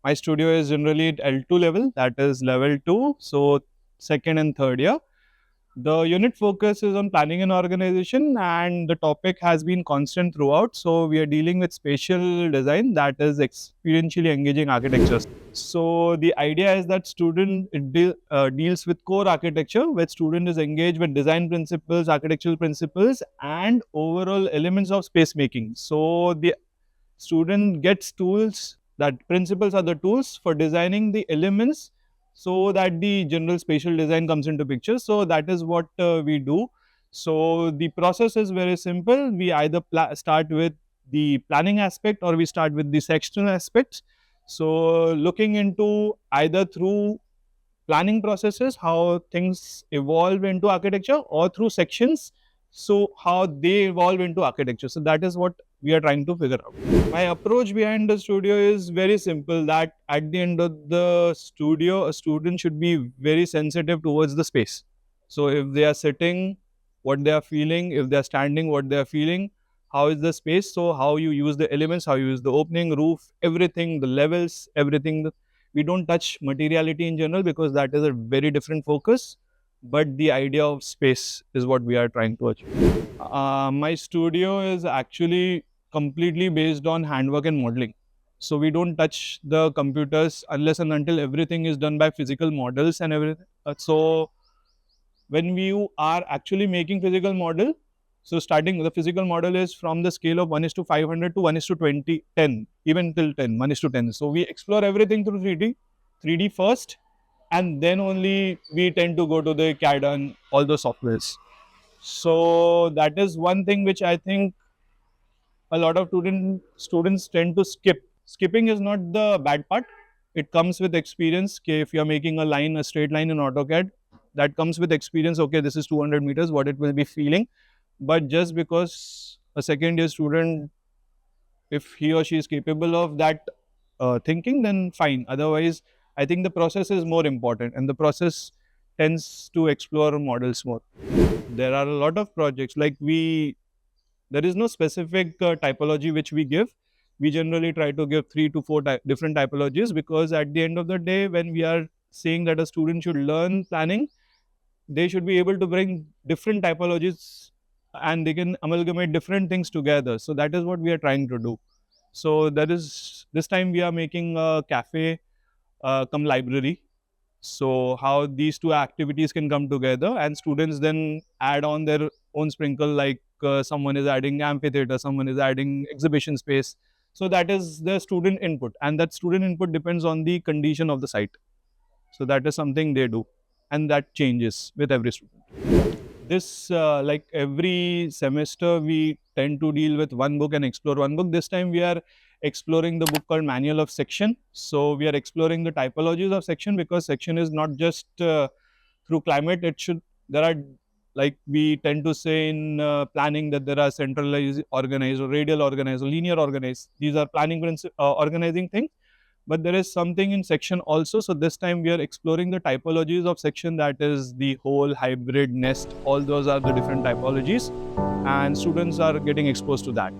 My studio is generally at L2 level, that is level 2, so second and third year. The unit focuses on planning and organization, and the topic has been constant throughout. So we are dealing with spatial design, that is experientially engaging architecture. So the idea is that deals with core architecture, where student is engaged with design principles, architectural principles, and overall elements of space making. So the student gets tools, that principles are the tools for designing the elements, so that the general spatial design comes into picture. So that is what we do. So the process is very simple. We either start with the planning aspect, or we start with the sectional aspects. So looking into either through planning processes, how things evolve into architecture, or through sections, so how they evolve into architecture. So that is what we are trying to figure out. My approach behind the studio is very simple, that at the end of the studio, a student should be very sensitive towards the space. So if they are sitting, what they are feeling; if they are standing, what they are feeling; how is the space, so how you use the elements, how you use the opening, roof, everything, the levels, everything. We don't touch materiality in general, because that is a very different focus, but the idea of space is what we are trying to achieve. My studio is actually completely based on handwork and modeling. So we don't touch the computers unless and until everything is done by physical models and everything. So when we are actually making physical model, so starting the physical model is from the scale of 1 is to 500 to 1 is to 20, 10, even till 10, 1 is to 10. So we explore everything through 3D first, and then only we tend to go to the CAD and all those softwares. So that is one thing which I think a lot of students tend to skip. Skipping is not the bad part. It comes with experience. Okay, if you are making a straight line in AutoCAD, that comes with experience. Okay, this is 200 meters, what it will be feeling. But just because a second year student, if he or she is capable of that thinking, then fine. Otherwise, I think the process is more important, and the process tends to explore models more. There are a lot of projects, like there is no specific typology which we give. We generally try to give 3 to 4 different typologies, because at the end of the day, when we are saying that a student should learn planning, they should be able to bring different typologies, and they can amalgamate different things together. So that is what we are trying to do. So that is, this time we are making a cafe come library. So how these two activities can come together, and students then add on their own sprinkle, like someone is adding amphitheater, someone is adding exhibition space. So that is the student input, and that student input depends on the condition of the site. So that is something they do, and that changes with every student. This like every semester we tend to deal with one book and explore one book. This time we are exploring the book called Manual of Section. So we are exploring the typologies of section, because section is not just through climate. It should, there are, like we tend to say in planning, that there are centralized organized, or radial organized, or linear organized. These are planning organizing things. But there is something in section also. So this time we are exploring the typologies of section, that is the whole, hybrid, nest, all those are the different typologies, and students are getting exposed to that.